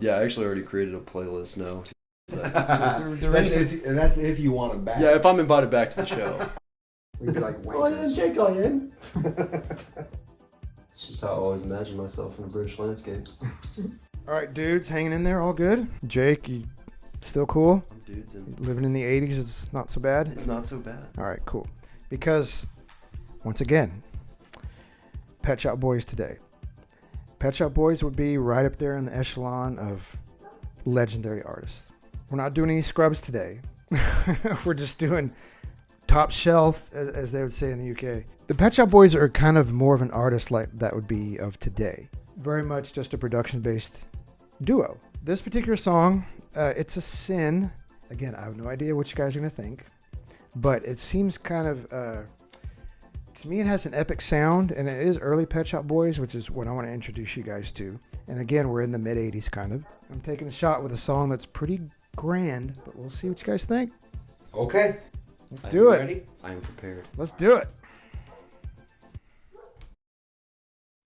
Yeah, I actually already created a playlist now. That's if you want them back. Yeah, if I'm invited back to the show. We'd be like, Oh yeah, Jake, oh yeah. It's just how I always imagine myself in the British landscape. All right, dudes, hanging in there, all good. Jake, you still cool? Dudes, and Living in the 80s, it's not so bad? it's not so bad. All right, cool. Because, once again, Pet Shop Boys today. Pet Shop Boys would be right up there in the echelon of legendary artists. We're not doing any scrubs today. We're just doing top shelf, as they would say in the UK. The Pet Shop Boys are kind of more of an artist like that would be of today. Very much just a production-based duo. This particular song, it's a sin. Again, I have no idea what you guys are going to think. But it seems kind of, to me, it has an epic sound. And it is early Pet Shop Boys, which is what I want to introduce you guys to. And again, we're in the mid-'80s kind of. I'm taking a shot with a song that's pretty grand. But we'll see what you guys think. Okay. Let's do it. Ready? I am prepared. Let's do it.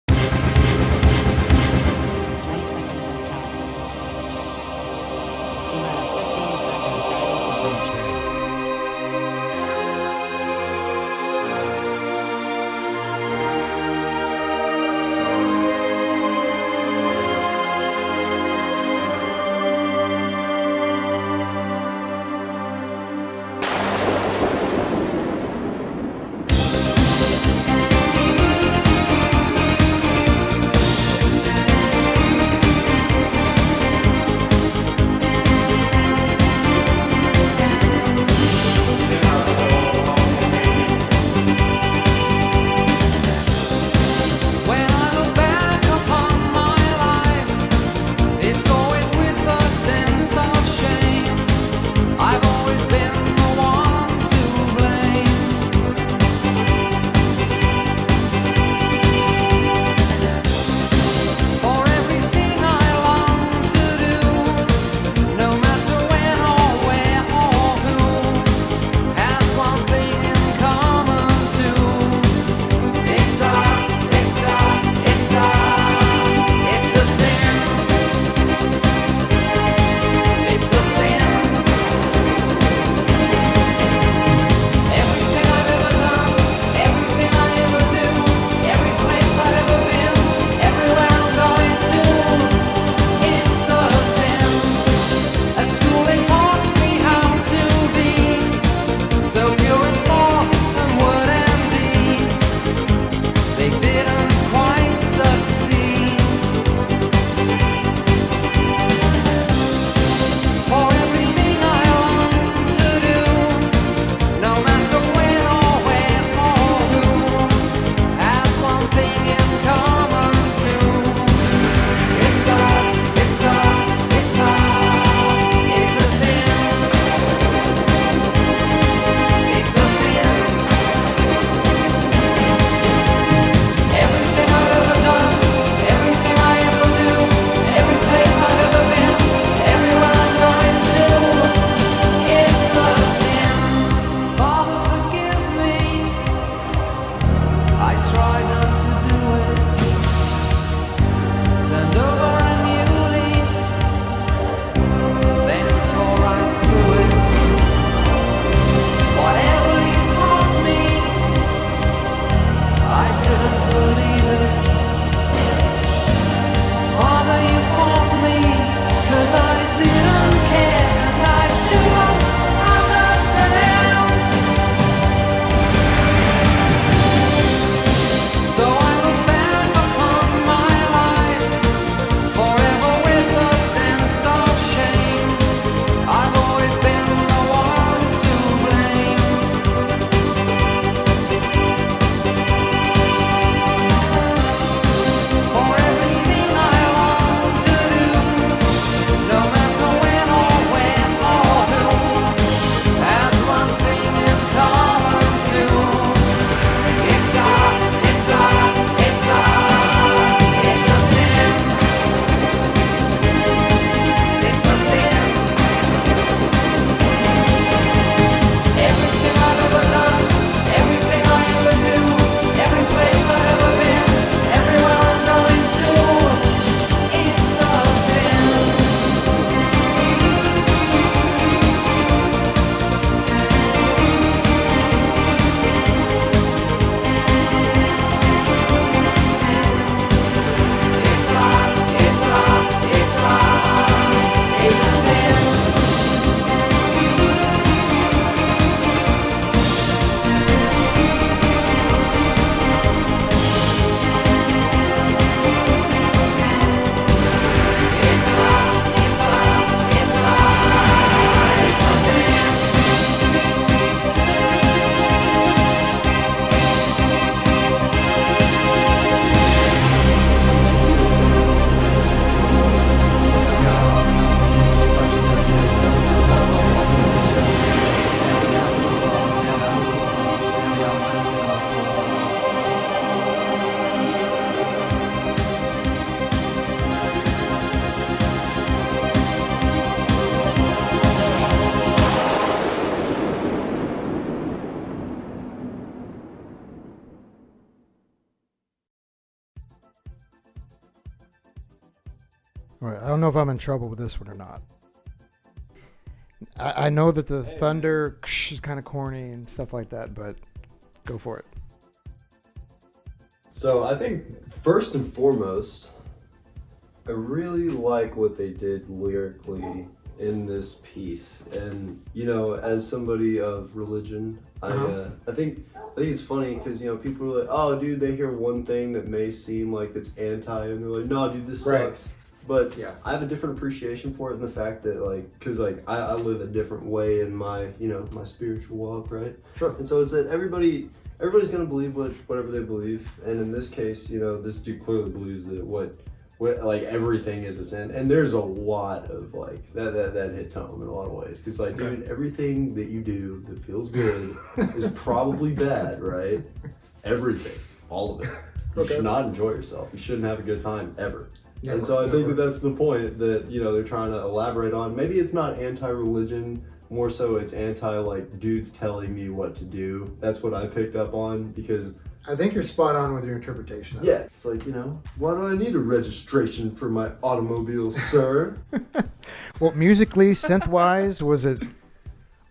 20 seconds and counting. T-minus 15 seconds. Guidance is reached. I don't know if I'm in trouble with this one or not. I know that the thunder is kind of corny and stuff like that, but go for it. So I think first and foremost, I really like what they did lyrically in this piece. And you know, as somebody of religion, I think it's funny because you know people are like, oh dude, they hear one thing that may seem like it's anti, and they're like, no dude, this sucks. But Yeah. I have a different appreciation for it in the fact that because I live a different way in my my spiritual walk, right? Sure. And so it's that everybody's gonna believe whatever they believe, and in this case, you know, this dude clearly believes that what like everything is a sin, and there's a lot of like that hits home in a lot of ways, because like dude, everything that you do that feels good is probably bad, right? Everything, all of it. You should not enjoy yourself. You shouldn't have a good time ever. Never, and so I think never. that's the point that you know they're trying to elaborate on. Maybe it's not anti-religion. More so, it's anti like dudes telling me what to do. That's what I picked up on, because I think you're spot on with your interpretation of yeah, it's like, you know, why do I need a registration for my automobile, sir? Well, musically, synth-wise, was it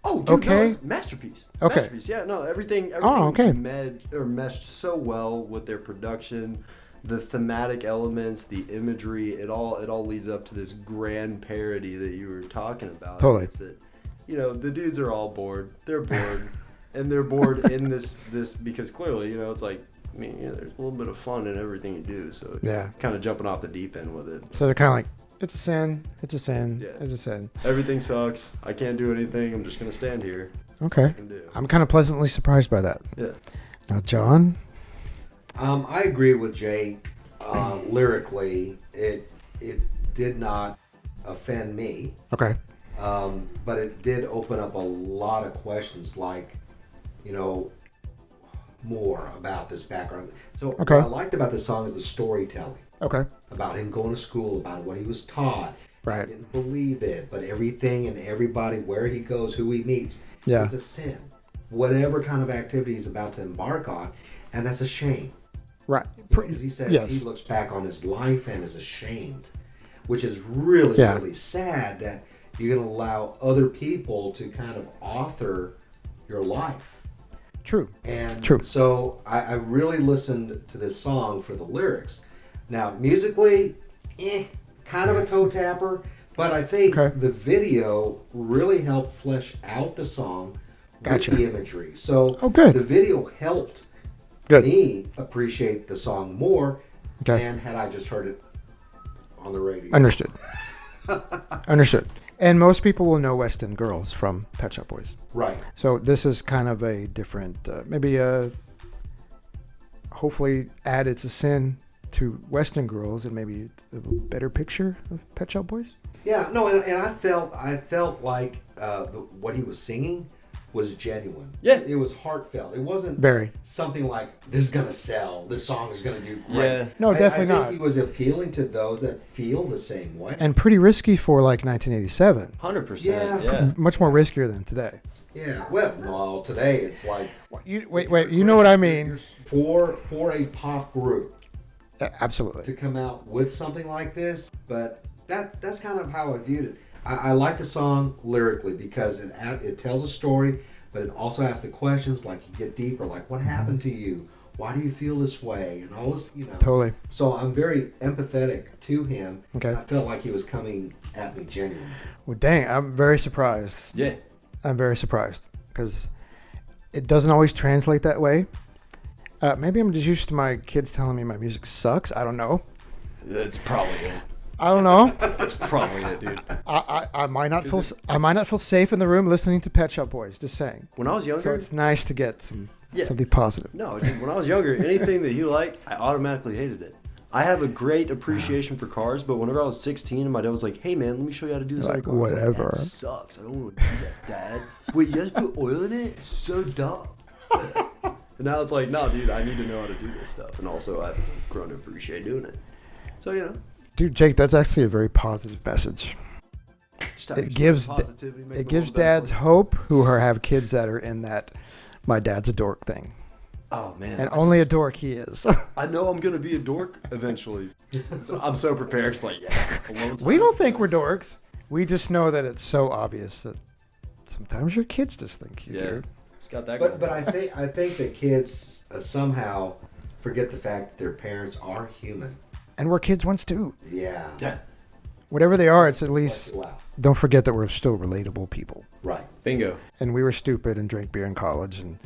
Oh, dude, okay? no, it's masterpiece. Okay. Masterpiece. Yeah, no, everything okay. meshed so well with their production, the thematic elements, the imagery. It all leads up to this grand parody that you were talking about. Totally. It's that, you know, the dudes are all bored. They're bored. And they're bored in this because clearly, you know, it's like, I mean, yeah, there's a little bit of fun in everything you do. So Yeah. kind of jumping off the deep end with it. So they're kind of like, it's a sin, it's a sin, Yeah. it's a sin. Everything sucks. I can't do anything. I'm just going to stand here. Okay. And do. I'm kind of pleasantly surprised by that. Yeah. Now, John? I agree with Jake. Lyrically, it did not offend me, Okay. but it did open up a lot of questions, like, you know, more about this background. So Okay. what I liked about this song is the storytelling Okay. about him going to school, about what he was taught. Right. He didn't believe it, but everything and everybody, where he goes, who he meets, Yeah. it's a sin. Whatever kind of activity he's about to embark on, and that's a shame. Right. Because he says Yes. he looks back on his life and is ashamed, which is really, Yeah. really sad that you're going to allow other people to kind of author your life. True. And True. so I really listened to this song for the lyrics. Now, musically, kind of a toe tapper, but I think Okay. the video really helped flesh out the song Gotcha. with the imagery. So Oh, good. the video helped Good. me appreciate the song more Okay. than had I just heard it on the radio. Understood. Understood. And most people will know West End Girls from Pet Shop Boys. Right. So this is kind of a different, maybe hopefully add It's a Sin to West End Girls and maybe a better picture of Pet Shop Boys. Yeah. No, and I felt like what he was singing was genuine. Yeah. It was heartfelt. It wasn't Very. something like, this is going to sell. This song is going to do great. Yeah. No, definitely I not. think he was appealing to those that feel the same way. And pretty risky for like 1987. 100%. Yeah. Yeah. Much more riskier than today. Yeah. Well, today it's like Wait. You know what I mean? for a pop group Absolutely. to come out with something like this, but that's kind of how I viewed it. I like the song lyrically because it tells a story, but it also asks the questions, like you get deeper, like what happened to you? Why do you feel this way? And all this, you know. Totally. So I'm very empathetic to him. Okay. I felt like he was coming at me genuinely. Well, dang, I'm very surprised. Yeah. I'm very surprised because it doesn't always translate that way. Maybe I'm just used to my kids telling me my music sucks. I don't know. That's probably it. I don't know. That's probably it, dude. I might not feel safe in the room listening to Pet Shop Boys. Just saying. When I was younger, So it's nice to get Yeah. something positive. no, dude, when I was younger, anything that he liked, I automatically hated it. I have a great appreciation for cars, but whenever I was 16 and my dad was like, hey man, let me show you how to do this. Like, on a car," I was whatever. That sucks. I don't want to do that, Dad. Wait, you guys put oil in it? It's so dumb. And now it's like, no, dude, I need to know how to do this stuff. And also, I've grown to appreciate doing it. So, you know. Dude, Jake, that's actually a very positive message. just have It to gives show positivity, make It the gives world a better dads place. hope who have kids that are in that my dad's a dork thing. Oh man. And only a dork he is. I know I'm gonna be a dork eventually. So I'm so prepared. It's like, yeah. Alone We time. don't think we're dorks. We just know that it's so obvious that sometimes your kids just think you're Yeah. weird. It's got that. But going. I think that kids somehow forget the fact that their parents are human. And we're kids once too. Yeah. Yeah. Whatever they are, it's at least, Wow. don't forget that we're still relatable people. Right. Bingo. And we were stupid and drank beer in college and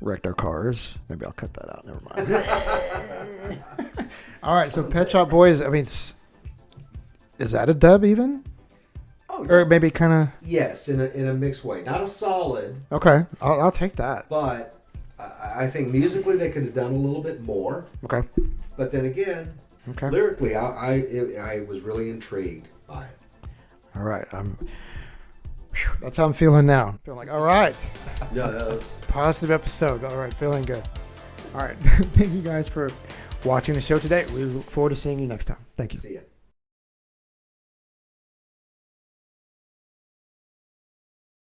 wrecked our cars. Maybe I'll cut that out. Never mind. All right, so Pet Shop Boys, I mean, is that a dub even? Oh, Or maybe kind of, yes, in a mixed way. Not a solid, okay, I'll take that. but I think musically they could have done a little bit more. Okay, But then again, okay. lyrically, I was really intrigued by it. All right, that's how I'm feeling now. Feeling like, all right, Yeah, that was. positive episode. All right, feeling good. All right, thank you guys for watching the show today. We look forward to seeing you next time. Thank you. See ya.